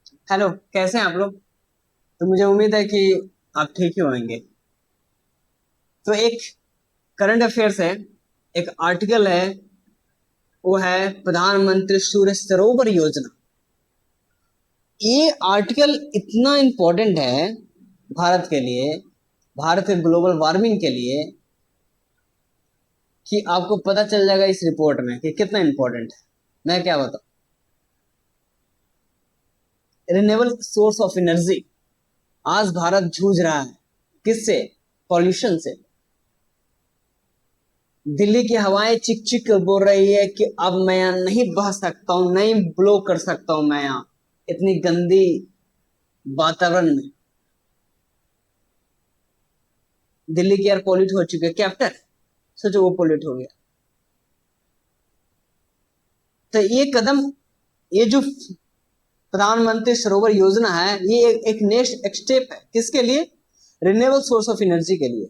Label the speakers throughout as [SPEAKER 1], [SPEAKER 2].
[SPEAKER 1] Hello, कैसे हैं आप लोग। तो मुझे उम्मीद है कि आप ठीक ही होंगे। तो एक करंट अफेयर्स है, एक आर्टिकल है, वो है प्रधानमंत्री सूर्य सरोवर योजना। ये आर्टिकल इतना इम्पोर्टेंट है भारत के लिए, भारत के ग्लोबल वार्मिंग के लिए, कि आपको पता चल जाएगा इस रिपोर्ट में कि कितना इम्पोर्टेंट है। मैं क्या बताऊं। रिन्यूएबल सोर्स ऑफ एनर्जी, आज भारत जूझ रहा है किससे? पॉल्यूशन से। दिल्ली की हवाएं चिक चिक बोल रही है कि अब मैं यहाँ नहीं बह सकता हूँ, नहीं ब्लो कर सकता हूँ मैं यहाँ इतनी गंदी वातावरण में। दिल्ली की एयर पोल्यूट हो चुकी है, कैप्टन सोचो वो पोल्यूट हो गया। तो ये कदम, ये जो प्रधानमंत्री सरोवर योजना है, ये एक नेक्स्ट स्टेप है किसके लिए? रिन्यूएबल सोर्स ऑफ एनर्जी के लिए।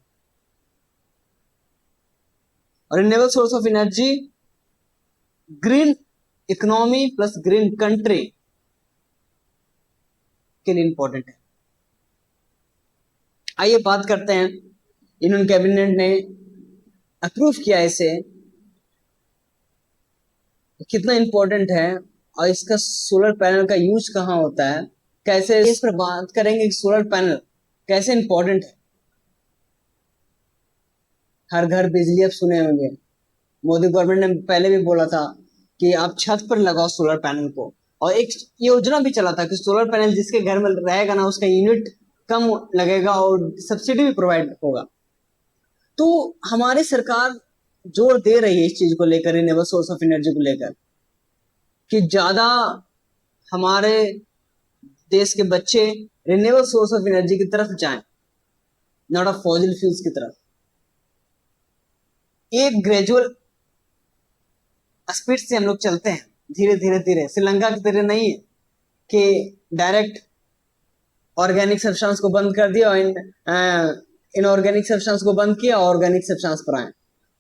[SPEAKER 1] और renewable source of energy, green economy plus green country के लिए इंपॉर्टेंट है। आइए बात करते हैं, यूनियन कैबिनेट ने अप्रूव किया इसे, कितना इंपॉर्टेंट है और इसका सोलर पैनल का यूज कहाँ होता है, कैसे, इस पर बात करेंगे कि सोलर पैनल कैसे इंपॉर्टेंट है। हर घर बिजली अब सुने होंगे, मोदी गवर्नमेंट ने पहले भी बोला था कि आप छत पर लगाओ सोलर पैनल को, और एक योजना भी चला था कि सोलर पैनल जिसके घर में रहेगा ना, उसका यूनिट कम लगेगा और सब्सिडी भी प्रोवाइड होगा। तो हमारी सरकार जोर दे रही है इस चीज को लेकर, रिन्यूएबल सोर्स ऑफ एनर्जी को लेकर, कि ज्यादा हमारे देश के बच्चे रिन्यूएबल सोर्स ऑफ एनर्जी की तरफ जाएं, नॉट ऑफ फॉसिल फ्यूल्स की तरफ। एक ग्रेजुअल स्पीड से हम लोग चलते हैं, धीरे धीरे धीरे, श्रीलंका की तरह नहीं है कि डायरेक्ट ऑर्गेनिक सब्सटेंस को बंद कर दिया और इनऑर्गेनिक सब्सटेंस को बंद किया, ऑर्गेनिक सब्सटेंस पर आए।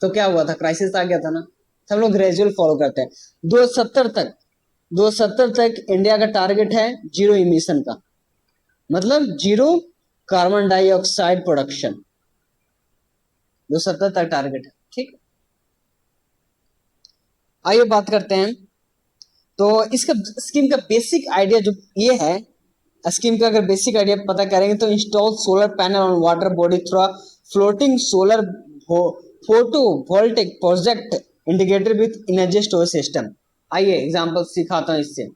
[SPEAKER 1] तो क्या हुआ था? क्राइसिस आ गया था ना। तो हम लोग ग्रेजुअल फॉलो करते हैं। 2070 तक इंडिया का टारगेट है जीरो इमिशन का, मतलब जीरो कार्बन डाइऑक्साइड प्रोडक्शन। 2070 तक टारगेट है, ठीक। आइए बात करते हैं। तो इसका स्कीम का बेसिक आइडिया जो ये है, स्कीम का अगर बेसिक आइडिया पता करेंगे तो install solar panel on water body through floating solar photo voltaic project integrated with energy storage system. आइए एग्जांपल सिखाता हूं इससे,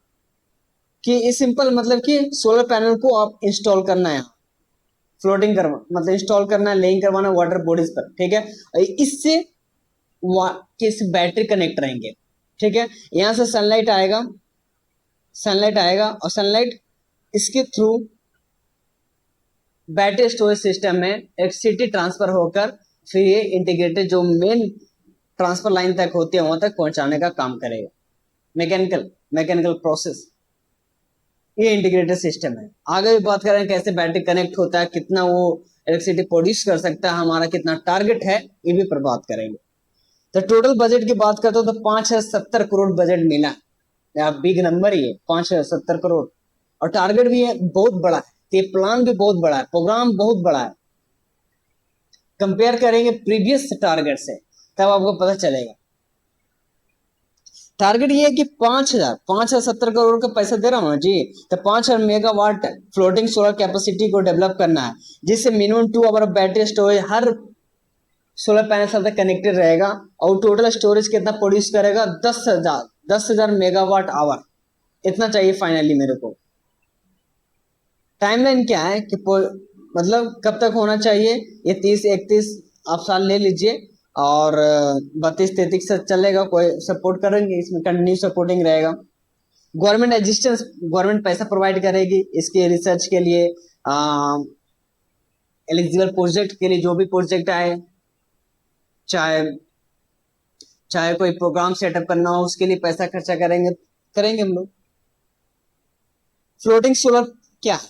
[SPEAKER 1] कि ये सिंपल मतलब कि सोलर पैनल को आप इंस्टॉल करना है, फ्लोटिंग करवा मतलब इंस्टॉल करना है, लेइंग करवाना वाटर बॉडीज पर, ठीक है। इससे बैटरी कनेक्ट रहेंगे, ठीक है। यहां से सनलाइट आएगा और सनलाइट इसके थ्रू बैटरी स्टोरेज सिस्टम में इलेक्ट्रिसिटी ट्रांसफर होकर फिर ये इंटीग्रेटेड जो मेन ट्रांसफर लाइन तक होती है वहां तक पहुंचाने का काम करेगा। मैकेनिकल प्रोसेस, ये इंटीग्रेटेड सिस्टम है। आगे भी बात करें कैसे बैटरी कनेक्ट होता है, कितना वो इलेक्ट्रिसिटी प्रोड्यूस कर सकता है, हमारा कितना टारगेट है, ये भी पर बात करेंगे। तो टोटल बजट की बात करते हो तो 5,70 करोड़ बजट मिला। बिग नंबर ही है 5,70 करोड़। और टारगेट भी है बहुत बड़ा है, तो ये प्लान भी बहुत बड़ा है, प्रोग्राम बहुत बड़ा है। कंपेयर करेंगे प्रीवियस टारगेट से तब आपको पता चलेगा। टारगेट ये है कि 5,70 करोड़ का पैसा दे रहा हूं जी, तो 5,000 मेगावाट फ्लोटिंग सोलर कैपेसिटी को डेवलप करना है, जिससे minimum 2 our battery storage her solar panel साथ कनेक्टेड रहेगा। और टोटल स्टोरेज कितना प्रोड्यूस करेगा? 10,000 मेगावाट आवर, इतना चाहिए फाइनली मेरे को। टाइमलाइन क्या है कि मतलब कब तक होना चाहिए? ये 30-31 आप साल ले लीजिए, और 32-33 से चलेगा, कोई सपोर्ट करेंगे इसमें, कंटिन्यू सपोर्टिंग रहेगा। गवर्नमेंट पैसा प्रोवाइड करेगी इसके रिसर्च के लिए, एलिजिबल प्रोजेक्ट के लिए, जो भी प्रोजेक्ट आए, चाहे चाहे कोई प्रोग्राम सेटअप करना हो उसके लिए पैसा खर्चा करेंगे हम लोग। फ्लोटिंग सोलर क्या है?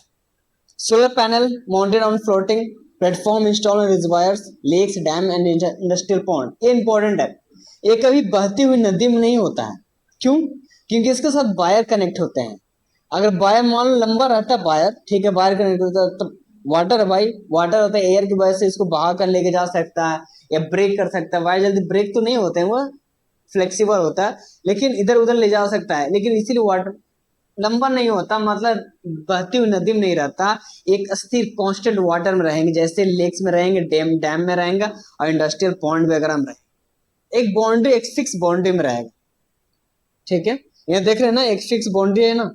[SPEAKER 1] Solar panel mounted on floating platform install on reservoirs, lakes, dam and industrial pond. ये इंपॉर्टेंट है, ये कभी बहती हुई नदी में नहीं होता है। क्यों? क्योंकि इसके साथ वायर कनेक्ट होते हैं। अगर वायर मान लो लंबा रहता है वायर, ठीक है, वायर कनेक्ट होता है, तो वाटर है भाई, वाटर होता है, एयर की वजह से इसको बहा कर लेके जा सकता है या ब्रेक कर सकता है। वायर जल्दी ब्रेक तो नहीं होते हैं, वो फ्लेक्सिबल होता है, लेकिन इधर उधर ले जा सकता है। लेकिन इसीलिए वाटर लंबा नहीं होता, मतलब बहती हुई नदी में नहीं रहता, एक स्थिर कांस्टेंट वाटर में रहेंगे, जैसे लेक्स में रहेंगे, डैम डैम में रहेंगे और इंडस्ट्रियल पॉन्ड वगैरह में रहेंगे। एक बाउंड्री, एक फिक्स बाउंड्री में रहेगा, ठीक है। यहाँ देख रहे हैं ना, एक फिक्स बाउंड्री है ना,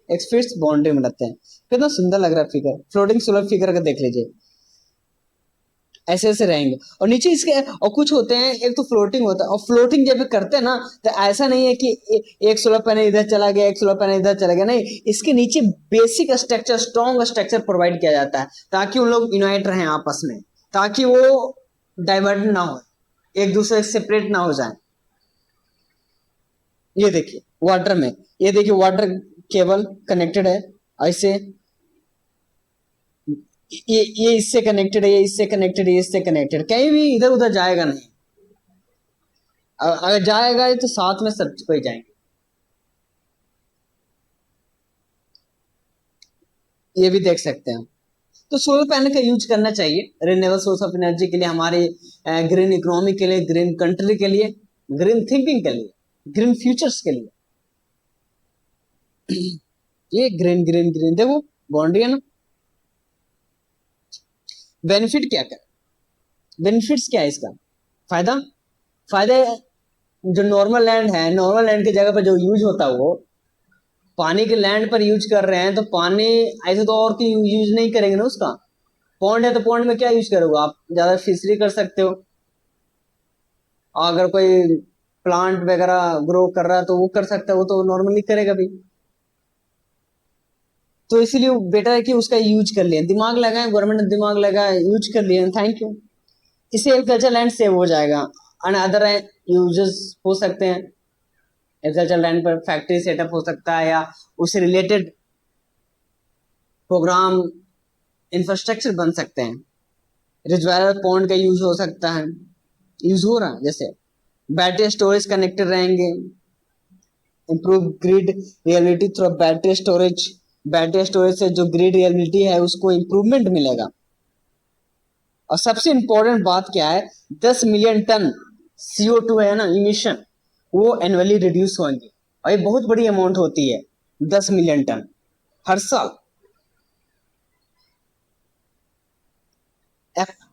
[SPEAKER 1] एक फिक्स बाउंड्री में रहते हैं। कितना सुंदर लग रहा है फिगर, फ्लोटिंग सोलर फिगर का देख लीजिए, ऐसे ऐसे रहेंगे। और नीचे इसके और कुछ होते हैं, एक तो फ्लोटिंग होता है, और फ्लोटिंग जब करते हैं ना, तो ऐसा नहीं है कि एक सोलर पैनल इधर चला गया, एक सोलर पैनल इधर चला गया, नहीं, इसके नीचे basic structure, strong structure provide किया जाता है, ताकि उन लोग यूनाइट रहें आपस में, ताकि वो डाइवर्ट ना हो, एक दूसरे से सेपरेट ना हो जाए। ये देखिए वाटर में, ये देखिए वाटर केबल कनेक्टेड है ऐसे, ये इससे कनेक्टेड है, ये इससे कनेक्टेड है, ये इससे कनेक्टेड, कहीं भी इधर उधर जाएगा नहीं। अगर जाएगा तो साथ में सब कोई जाएंगे। ये भी देख सकते हैं। तो सोलर पैनल का यूज करना चाहिए रिन्यूएबल सोर्स ऑफ एनर्जी के लिए, हमारे ग्रीन इकोनॉमी के लिए, ग्रीन कंट्री के लिए, ग्रीन थिंकिंग के लिए, ग्रीन फ्यूचर्स के लिए। ये ग्रीन ग्रीन ग्रीन देखो बाउंड्री है ना। बेनिफिट क्या कर, बेनिफिट्स क्या है इसका, फायदा, फायदे, जो नॉर्मल लैंड है, नॉर्मल लैंड की जगह पर जो यूज होता है वो पानी के लैंड पर यूज कर रहे हैं, तो पानी ऐसे तो और की यूज नहीं करेंगे ना उसका। पॉन्ड है तो पॉन्ड में क्या यूज करोगे आप, ज्यादा फिशरी कर सकते हो, और अगर कोई प्लांट वगैरह ग्रो कर रहा है तो वो कर सकता है, वो तो नॉर्मली करेगा भी। तो इसीलिए बेटर है कि उसका यूज कर लिया, दिमाग लगाए, गवर्नमेंट ने दिमाग लगाया, यूज कर लिया, थैंक यू। इससे एग्रीकल्चर लैंड सेव हो जाएगा, एंड अदर यूजेस हो सकते हैं। एग्रीकल्चर लैंड पर फैक्ट्री सेटअप हो सकता है, या उससे रिलेटेड प्रोग्राम इंफ्रास्ट्रक्चर बन सकते हैं। रिजर्वायर पॉन्ड का यूज हो सकता है, यूज हो रहा है। जैसे बैटरी स्टोरेज कनेक्टेड रहेंगे, improve grid reality through battery storage, battery storage से जो ग्रिड रियलिटी है उसको इंप्रूवमेंट मिलेगा। और सबसे इंपॉर्टेंट बात क्या है, 10 मिलियन टन CO2 है ना इमिशन, वो एनुअली रिड्यूस होंगे, और ये बहुत बड़ी अमाउंट होती है, 10 मिलियन टन हर साल।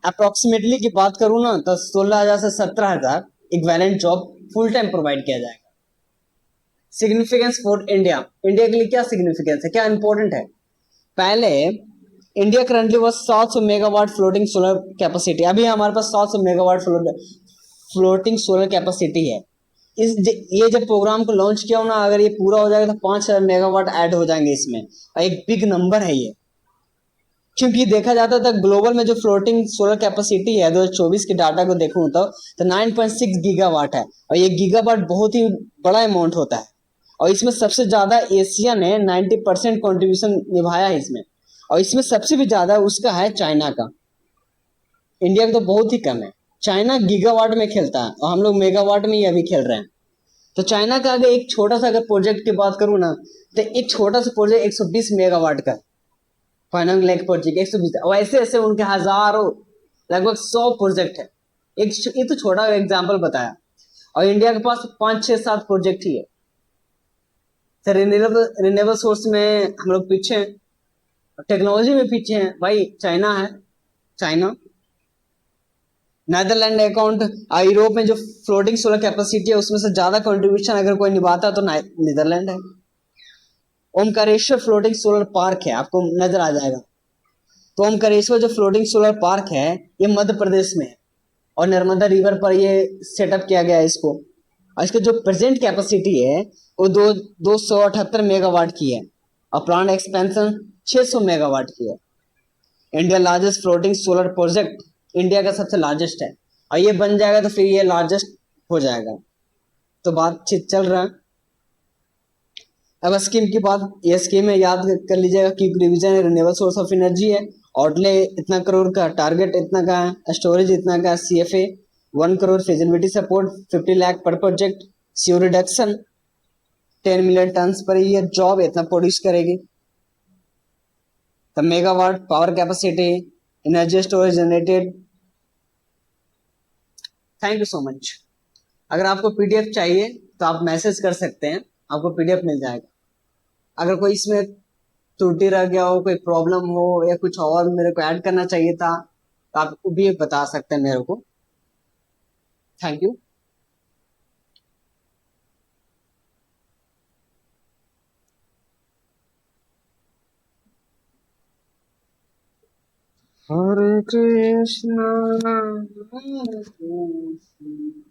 [SPEAKER 1] अप्रोक्सीमेटली की बात करूं ना, तो 16,000 से 17,000 equivalent job full time provide किया जाएगा। सिग्निफिकेंस फॉर इंडिया, इंडिया के लिए क्या सिग्निफिकेंस है, क्या इंपॉर्टेंट है। पहले इंडिया करंटली वो 700 मेगावाट फ्लोटिंग सोलर कैपेसिटी, अभी हमारे पास 700 मेगावाट फ्लोटिंग सोलर कैपेसिटी है। ये जब प्रोग्राम को लॉन्च किया हो ना, अगर ये पूरा हो जाएगा तो 5,000 मेगावाट ऐड हो जाएंगे इसमें, और एक बिग नंबर है ये। क्योंकि देखा जाता था ग्लोबल में जो फ्लोटिंग सोलर कैपेसिटी है 2024 के डाटा को देखूं तो 9.6 गीगावाट है, और ये गीगावाट बहुत ही बड़ा अमाउंट होता है। और इसमें सबसे ज्यादा एशिया ने 90% कॉन्ट्रीब्यूशन निभाया है इसमें, और इसमें सबसे भी ज्यादा उसका है चाइना का, इंडिया का तो बहुत ही कम है। चाइना गीगावाट में खेलता है और हम लोग मेगावाट में ही अभी खेल रहे हैं। तो चाइना का अगर एक छोटा सा अगर प्रोजेक्ट की बात करूँ ना, तो एक छोटा सा प्रोजेक्ट 120 मेगावाट का फाइनल लेक प्रोजेक्ट 120, और ऐसे ऐसे उनके हजारों, लगभग 100 प्रोजेक्ट है। एक ये तो छोटा एग्जाम्पल बताया, और इंडिया के पास 5 6 7 प्रोजेक्ट ही है। तो रिन्यूएबल सोर्स में हम लोग पीछे हैं, टेक्नोलॉजी में पीछे हैं भाई, चाइना है, चाइना। नेदरलैंड अकाउंट, यूरोप में जो फ्लोटिंग सोलर कैपेसिटी है उसमें से ज्यादा कंट्रीब्यूशन अगर कोई निभाता है तो नीदरलैंड है। ओमकारेश्वर फ्लोटिंग सोलर पार्क है, आपको नजर आ जाएगा। तो ओमकारेश्वर जो फ्लोटिंग सोलर पार्क है ये मध्य प्रदेश में है, और नर्मदा रिवर पर ये सेटअप किया गया है इसको। और इसका जो प्रेजेंट कैपेसिटी है वो 278 मेगावाट की है, और प्लांट एक्सपेंशन 600 मेगावाट की है। India largest floating solar project, India का सबसे लार्जेस्ट है, और ये बन जाएगा तो फिर ये लार्जेस्ट हो जाएगा। तो बातचीत चल रहा है। अब स्कीम की बात, ये स्कीम है, याद कर लीजिएगा कि रिवीजन है, रिन्यूएबल सोर्स ऑफ एनर्जी है, आउटले इतना करोड़ का, टारगेट इतना का है, स्टोरेज इतना का, CFA 1 crore, feasibility support 50 lakh पर project, CO reduction 10 million tons per year job इतना प्रोड्यूस करेगी। The megawatt power capacity, energy storage generated. Thank you so much. अगर आपको पीडीएफ चाहिए तो आप मैसेज कर सकते हैं, आपको पीडीएफ मिल जाएगा। अगर कोई इसमें त्रुटि रह गया हो, कोई प्रॉब्लम हो या कुछ और मेरे को ऐड करना चाहिए था तो आप भी बता सकते हैं मेरे को। Thank you. Hare Krishna Hare Krishna